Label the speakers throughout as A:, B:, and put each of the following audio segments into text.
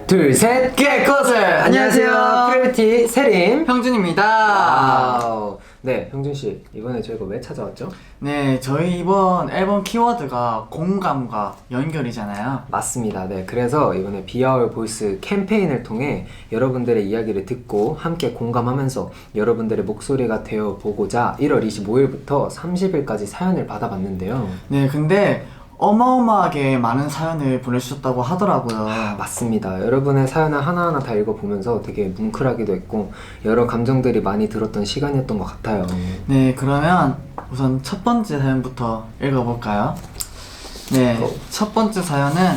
A: 둘, 셋,
B: 개코슬!
A: 안녕하세요. 프리티 세림
B: 형준입니다.
A: 와우. 네, 형준씨, 이번에 저희가 왜 찾아왔죠?
B: 네, 저희 이번 앨범 키워드가 공감과 연결이잖아요.
A: 맞습니다. 네, 그래서 이번에 비아울 보이스 캠페인을 통해 여러분들의 이야기를 듣고 함께 공감하면서 여러분들의 목소리가 되어보고자 1월 25일부터 30일까지 사연을 받아봤는데요.
B: 네, 근데 어마어마하게 많은 사연을 보내주셨다고 하더라고요.
A: 맞습니다. 여러분의 사연을 하나하나 다 읽어보면서 되게 뭉클하기도 했고 여러 감정들이 많이 들었던 시간이었던 것 같아요.
B: 네, 그러면 우선 첫 번째 사연부터 읽어볼까요? 네, 첫 번째 사연은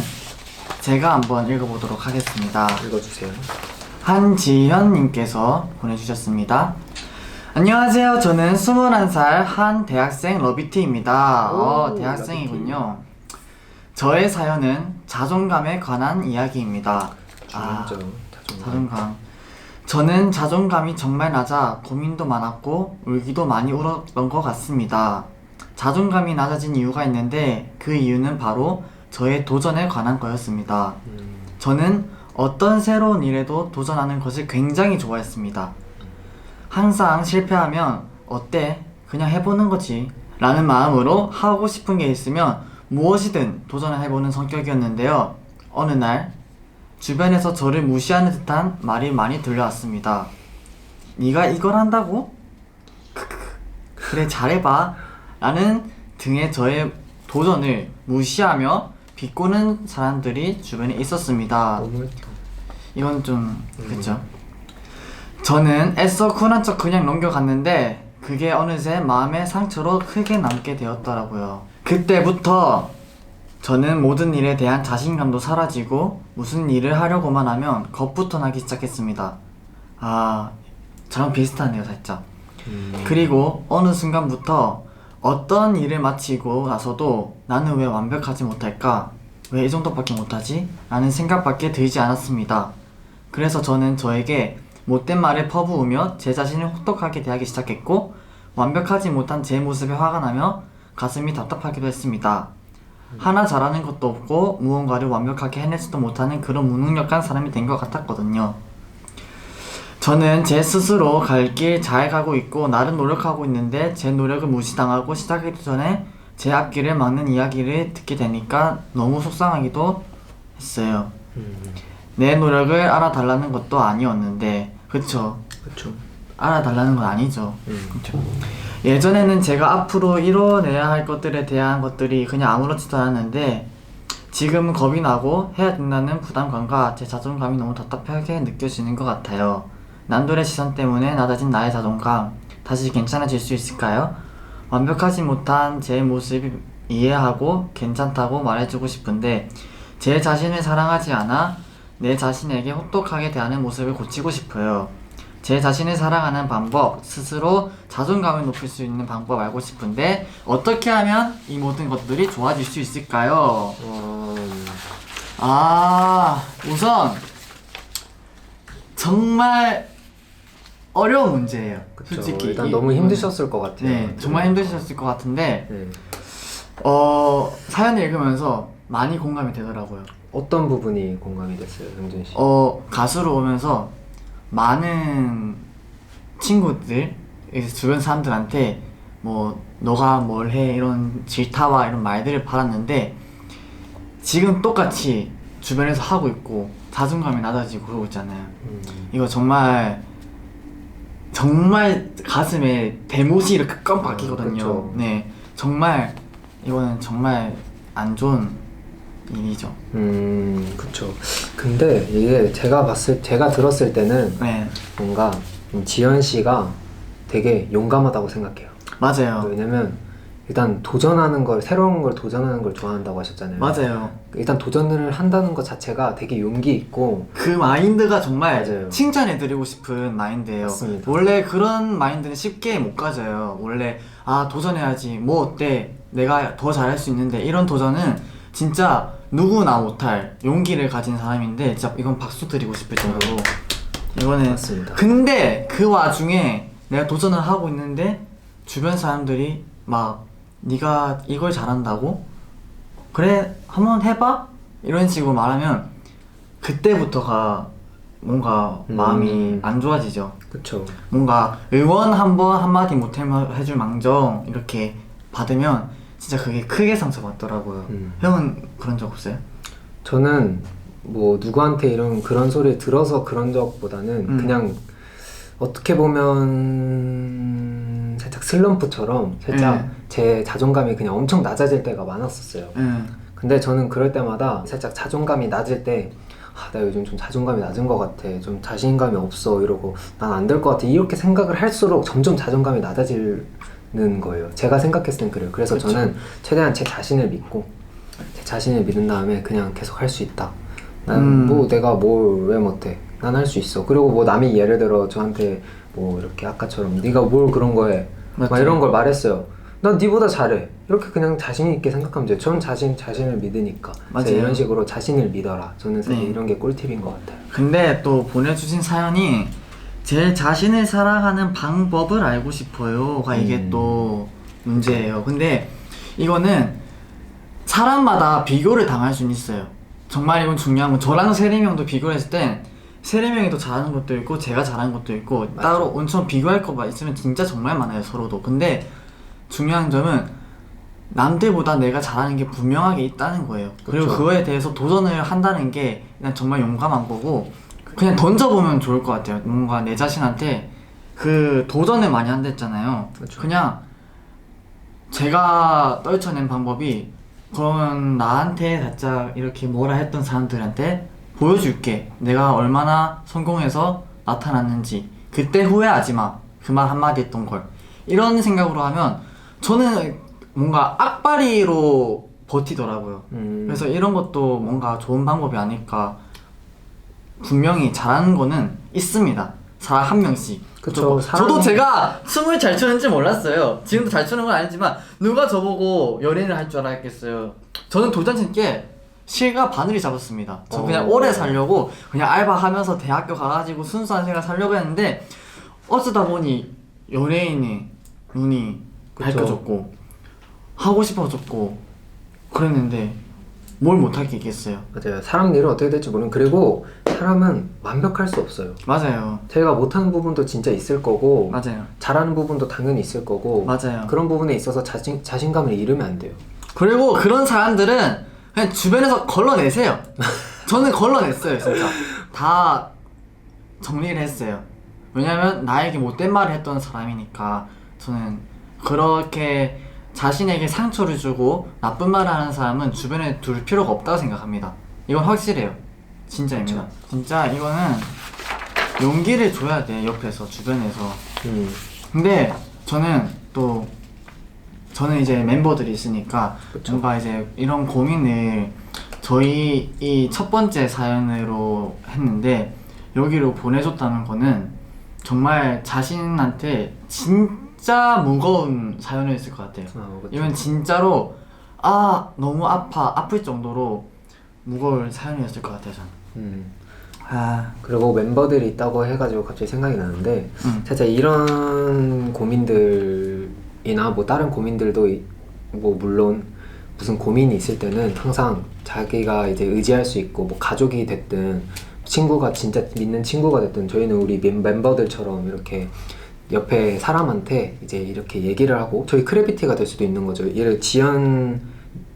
B: 제가 한번 읽어보도록 하겠습니다.
A: 읽어주세요.
B: 한지현님께서 보내주셨습니다. 안녕하세요. 저는 21살 한 대학생 러비티입니다.
A: 오,
B: 대학생이군요. 저의 사연은 자존감에 관한 이야기입니다.
A: 중요하죠.
B: 자존감. 저는 자존감이 정말 낮아 고민도 많았고 울기도 많이 울었던 것 같습니다. 자존감이 낮아진 이유가 있는데 그 이유는 바로 저의 도전에 관한 거였습니다. 저는 어떤 새로운 일에도 도전하는 것을 굉장히 좋아했습니다. 항상 실패하면 어때? 그냥 해보는 거지 라는 마음으로 하고 싶은 게 있으면 무엇이든 도전을 해보는 성격이었는데요. 어느 날 주변에서 저를 무시하는 듯한 말이 많이 들려왔습니다. 네가 이걸 한다고? 그래 잘해봐 라는 등의 저의 도전을 무시하며 비꼬는 사람들이 주변에 있었습니다. 이건 좀 그쵸? 저는 애써 쿨한 척 그냥 넘겨갔는데 그게 어느새 마음의 상처로 크게 남게 되었더라고요. 그때부터 저는 모든 일에 대한 자신감도 사라지고 무슨 일을 하려고만 하면 겁부터 나기 시작했습니다. 저랑 비슷하네요 살짝. 그리고 어느 순간부터 어떤 일을 마치고 나서도 나는 왜 완벽하지 못할까? 왜 이 정도밖에 못하지? 라는 생각밖에 들지 않았습니다. 그래서 저는 저에게 못된 말을 퍼부으며 제 자신을 혹독하게 대하기 시작했고 완벽하지 못한 제 모습에 화가 나며 가슴이 답답하기도 했습니다. 하나 잘하는 것도 없고 무언가를 완벽하게 해내지도 못하는 그런 무능력한 사람이 된 것 같았거든요. 저는 제 스스로 갈 길 잘 가고 있고 나름 노력하고 있는데 제 노력을 무시당하고 시작하기 전에 제 앞길을 막는 이야기를 듣게 되니까 너무 속상하기도 했어요. 내 노력을 알아달라는 것도 아니었는데 그쵸? 알아달라는 건 아니죠. 그쵸? 예전에는 제가 앞으로 이뤄내야 할 것들에 대한 것들이 그냥 아무렇지도 않았는데 지금은 겁이 나고 해야 된다는 부담감과 제 자존감이 너무 답답하게 느껴지는 것 같아요. 남들의 시선 때문에 낮아진 나의 자존감 다시 괜찮아질 수 있을까요? 완벽하지 못한 제 모습을 이해하고 괜찮다고 말해주고 싶은데 제 자신을 사랑하지 않아 내 자신에게 혹독하게 대하는 모습을 고치고 싶어요. 제 자신을 사랑하는 방법, 스스로 자존감을 높일 수 있는 방법 알고 싶은데 어떻게 하면 이 모든 것들이 좋아질 수 있을까요? 우선 정말 어려운 문제예요.
A: 그쵸.
B: 솔직히
A: 일단 너무 힘드셨을 것 같아요.
B: 네, 정말 힘드셨을 것 같은데
A: 네.
B: 사연을 읽으면서 많이 공감이 되더라고요.
A: 어떤 부분이 공감이 됐어요, 형준 씨?
B: 가수로 오면서 많은 친구들, 주변 사람들한테 뭐 너가 뭘 해 이런 질타와 이런 말들을 받았는데 지금 똑같이 주변에서 하고 있고 자존감이 낮아지고 그러고 있잖아요. 이거 정말 가슴에 대못이 이렇게 껌 박히거든요. 네, 정말 이거는 정말 안 좋은 일이죠.
A: 그쵸. 근데 이게 제가 들었을 때는
B: 네,
A: 뭔가 지현 씨가 되게 용감하다고 생각해요.
B: 맞아요.
A: 왜냐면 일단 새로운 걸 도전하는 걸 좋아한다고 하셨잖아요.
B: 맞아요.
A: 일단 도전을 한다는 것 자체가 되게 용기 있고
B: 그 마인드가 정말
A: 맞아요.
B: 칭찬해드리고 싶은 마인드예요.
A: 맞습니다.
B: 원래 그런 마인드는 쉽게 못 가져요. 원래 도전해야지 뭐 어때 내가 더 잘할 수 있는데 이런 도전은 진짜 누구나 못할 용기를 가진 사람인데 진짜 이건 박수 드리고 싶을 정도로 이거는
A: 맞습니다.
B: 근데 그 와중에 내가 도전을 하고 있는데 주변 사람들이 막 네가 이걸 잘한다고? 그래 한번 해봐? 이런 식으로 말하면 그때부터가 뭔가 마음이 안 좋아지죠.
A: 그쵸.
B: 뭔가 응원 한마디 못 해줄 망정 이렇게 받으면 진짜 그게 크게 상처받더라고요. 형은 그런 적 없어요?
A: 저는 뭐 누구한테 그런 소리 들어서 그런 적보다는 그냥 어떻게 보면 살짝 슬럼프처럼 살짝 제 자존감이 그냥 엄청 낮아질 때가 많았었어요. 근데 저는 그럴 때마다 살짝 자존감이 낮을 때 나 요즘 좀 자존감이 낮은 것 같아, 좀 자신감이 없어 이러고 난 안 될 것 같아 이렇게 생각을 할수록 점점 자존감이 낮아지는 거예요. 제가 생각했을 땐 그래요. 그래서
B: 그쵸.
A: 저는 최대한 제 자신을 믿고 제 자신을 믿은 다음에 그냥 계속 할 수 있다. 난 뭐 내가 뭘 왜 못해, 난 할 수 있어. 그리고 뭐 남이 예를 들어 저한테 뭐 이렇게 아까처럼 네가 뭘 그런 거 해 막
B: 맞죠.
A: 이런 걸 말했어요. 난 니보다 잘해 이렇게 그냥 자신 있게 생각하면 돼요. 저는 자신을 믿으니까.
B: 맞아요.
A: 제가 이런 식으로 자신을 믿어라, 저는 사실
B: 네.
A: 이런 게 꿀팁인 것 같아요.
B: 근데 또 보내주신 사연이 제 자신을 사랑하는 방법을 알고 싶어요가 이게 또 문제예요. 근데 이거는 사람마다 비교를 당할 수는 있어요. 정말 이건 중요한 건, 저랑 세림이 형도 비교를 했을 땐 세림이 형이 더 잘하는 것도 있고 제가 잘하는 것도 있고
A: 맞죠.
B: 따로 엄청 비교할 거가 있으면 진짜 정말 많아요, 서로도. 근데 중요한 점은 남들보다 내가 잘하는 게 분명하게 있다는 거예요. 그리고
A: 그쵸.
B: 그거에 대해서 도전을 한다는 게 그냥 정말 용감한 거고, 그냥 던져보면 좋을 것 같아요. 뭔가 내 자신한테 그 도전을 많이 한다 했잖아요.
A: 그쵸.
B: 그냥 제가 떨쳐낸 방법이, 그러면 나한테 살짝 이렇게 뭐라 했던 사람들한테 보여줄게, 내가 얼마나 성공해서 나타났는지. 그때 후회하지 마, 그 말 한마디 했던 걸. 이런 생각으로 하면 저는 뭔가 악바리로 버티더라고요. 그래서 이런 것도 뭔가 좋은 방법이 아닐까. 분명히 잘하는 거는 있습니다, 사람 한 명씩.
A: 그쵸.
B: 저도 제가 춤을 잘 추는지 몰랐어요. 지금도 잘 추는 건 아니지만 누가 저보고 연예인을 할 줄 알았겠어요. 저는 돌잔치께 실과 바늘이 잡았습니다. 저 그냥 오래 살려고 그냥 알바하면서 대학교 가가지고 순수한 생활 살려고 했는데, 어쩌다 보니 연예인이 눈이
A: 그쵸.
B: 밝혀졌고 하고 싶어졌고 그랬는데 뭘 못할 게 있겠어요.
A: 맞아요. 사람 일은 어떻게 될지 모르는. 그리고 사람은 완벽할 수 없어요.
B: 맞아요.
A: 제가 못하는 부분도 진짜 있을 거고
B: 맞아요.
A: 잘하는 부분도 당연히 있을 거고
B: 맞아요.
A: 그런 부분에 있어서 자신감을 잃으면 안 돼요.
B: 그리고 그런 사람들은 그냥 주변에서 걸러내세요. 저는 걸러냈어요, 진짜. 다 정리를 했어요. 왜냐면 나에게 못된 말을 했던 사람이니까. 저는 그렇게 자신에게 상처를 주고 나쁜 말을 하는 사람은 주변에 둘 필요가 없다고 생각합니다. 이건 확실해요. 진짜입니다. 진짜 이거는 용기를 줘야 돼, 옆에서, 주변에서. 근데 저는 이제 멤버들이 있으니까
A: 그쵸.
B: 뭔가 이제 이런 고민을 저희 이 첫 번째 사연으로 했는데 여기로 보내줬다는 거는 정말 자신한테 진짜 무거운 사연이었을 것 같아요.
A: 그쵸.
B: 이건 진짜로 너무 아플 정도로 무거울 사연이었을 것 같아요, 저는.
A: 그리고 멤버들이 있다고 해가지고 갑자기 생각이 나는데 살짝 이런 고민들이나 뭐 다른 고민들도 뭐 물론 무슨 고민이 있을 때는 항상 자기가 이제 의지할 수 있고, 뭐 가족이 됐든 친구가 진짜 믿는 친구가 됐든, 저희는 우리 멤버들처럼 이렇게 옆에 사람한테 이제 이렇게 얘기를 하고 저희 크래비티가 될 수도 있는 거죠. 예를 지연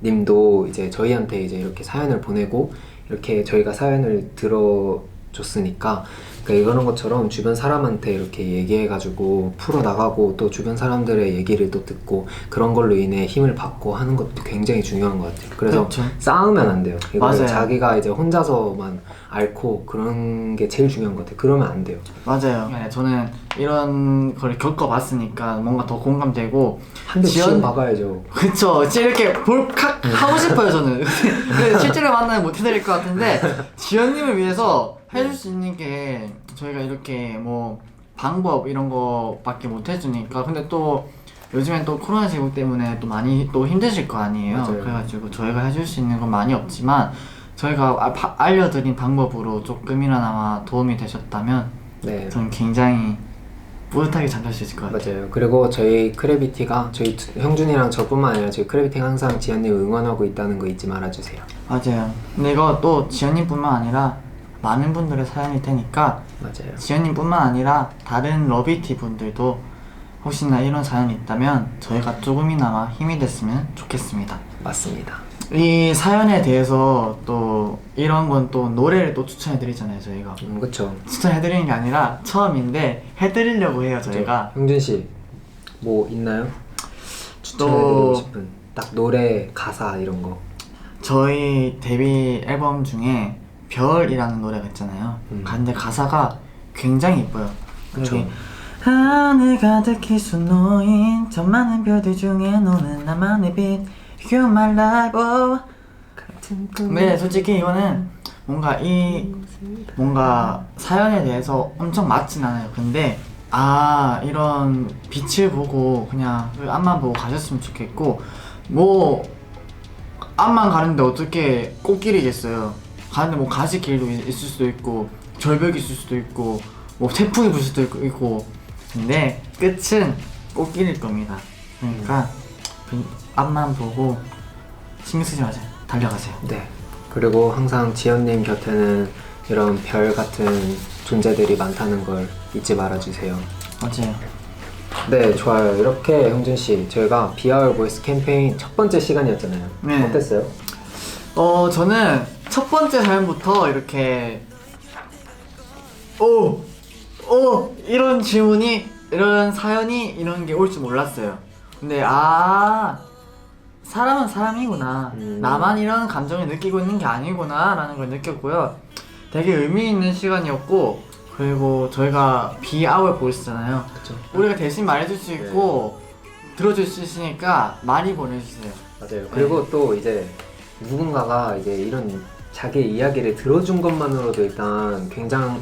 A: 님도 이제 저희한테 이제 이렇게 사연을 보내고 이렇게 저희가 사연을 들어줬으니까, 그러니까 이런 것처럼 주변 사람한테 이렇게 얘기해가지고 풀어나가고 또 주변 사람들의 얘기를 또 듣고 그런 걸로 인해 힘을 받고 하는 것도 굉장히 중요한 것 같아요. 그래서
B: 그렇죠.
A: 싸우면 안 돼요. 이걸
B: 맞아요.
A: 자기가 이제 혼자서만 앓고 그런 게 제일 중요한 것 같아요. 그러면 안 돼요.
B: 맞아요. 저는 이런 걸 겪어봤으니까 뭔가 더 공감되고.
A: 한 대 치고 박아야죠.
B: 그쵸. 진짜 이렇게 볼칵 하고 싶어요, 저는. 근데 실제로 만나면 못 해드릴 것 같은데, 지연님을 위해서 해줄 수 있는 게 저희가 이렇게 뭐 방법 이런 거밖에 못 해주니까. 근데 또 요즘엔 또 코로나 시국 때문에 또 많이 또 힘드실 거 아니에요.
A: 맞아요.
B: 그래가지고 저희가 해줄 수 있는 건 많이 없지만 저희가 알려드린 방법으로 조금이나마 도움이 되셨다면
A: 네.
B: 저는 굉장히 뿌듯하게 잠잘 수 있을 것 같아요.
A: 맞아요. 그리고 저희 크래비티가 저희 형준이랑 저뿐만 아니라 저희 크래비티가 항상 지연님 응원하고 있다는 거 잊지 말아주세요.
B: 맞아요. 근데 이거 또 지연님뿐만 아니라 많은 분들의 사연일 테니까
A: 맞아요.
B: 지연님뿐만 아니라 다른 러비티 분들도 혹시나 이런 사연이 있다면 저희가 조금이나마 힘이 됐으면 좋겠습니다.
A: 맞습니다.
B: 이 사연에 대해서 또 이런 건 또 노래를 또 추천해드리잖아요 저희가.
A: 그쵸.
B: 추천해드리는 게 아니라 처음인데 해드리려고 해요 저희가.
A: 형준 씨, 뭐 있나요? 추천해드리고 싶은 딱 노래 가사 이런 거.
B: 저희 데뷔 앨범 중에 별이라는 노래가 있잖아요. 근데 가사가 굉장히 예뻐요.
A: 그쵸.
B: 여기 하늘 가득히 수놓인 저 많은 별들 중에 너는 나만의 빛 You're my life oh. 네, 솔직히 이거는 뭔가 사연에 대해서 엄청 맞진 않아요. 근데 이런 빛을 보고 그냥 앞만 보고 가셨으면 좋겠고, 뭐 앞만 가는데 어떻게 꽃길이겠어요. 가는데 뭐 가시길도 있을 수도 있고 절벽이 있을 수도 있고 뭐 태풍이 불 수도 있고 근데 끝은 꽃길일 겁니다. 그러니까 앞만 보고 신경 쓰지 마세요. 달려가세요.
A: 네. 그리고 항상 지연님 곁에는 이런 별 같은 존재들이 많다는 걸 잊지 말아주세요.
B: 맞아요.
A: 네, 좋아요. 이렇게 형준 씨, 저희가 비아울 보이스 캠페인 첫 번째 시간이었잖아요.
B: 네.
A: 어땠어요?
B: 저는 첫 번째 사연부터 이렇게 이런 질문이 이런 사연이 이런 게 올 줄 몰랐어요. 근데 사람은 사람이구나. 나만 이런 감정을 느끼고 있는 게 아니구나 라는 걸 느꼈고요. 되게 의미 있는 시간이었고, 그리고 저희가 비아울 보이스잖아요.
A: 그쵸.
B: 우리가 대신 말해줄 수 있고 들어줄 수 있으니까 많이 보내주세요.
A: 맞아요. 그리고 또 이제 누군가가 이제 이런 자기의 이야기를 들어준 것만으로도 일단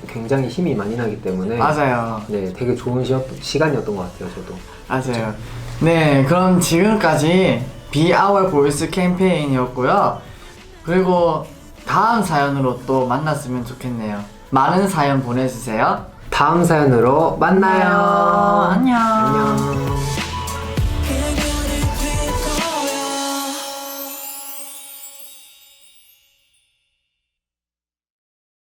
A: 굉장히 힘이 많이 나기 때문에
B: 맞아요.
A: 네, 되게 좋은 시간이었던 것 같아요, 저도.
B: 맞아요. 네, 그럼 지금까지 Be Our Voice 캠페인이었고요. 그리고 다음 사연으로 또 만났으면 좋겠네요. 많은 사연 보내주세요.
A: 다음 사연으로 만나요.
B: 안녕.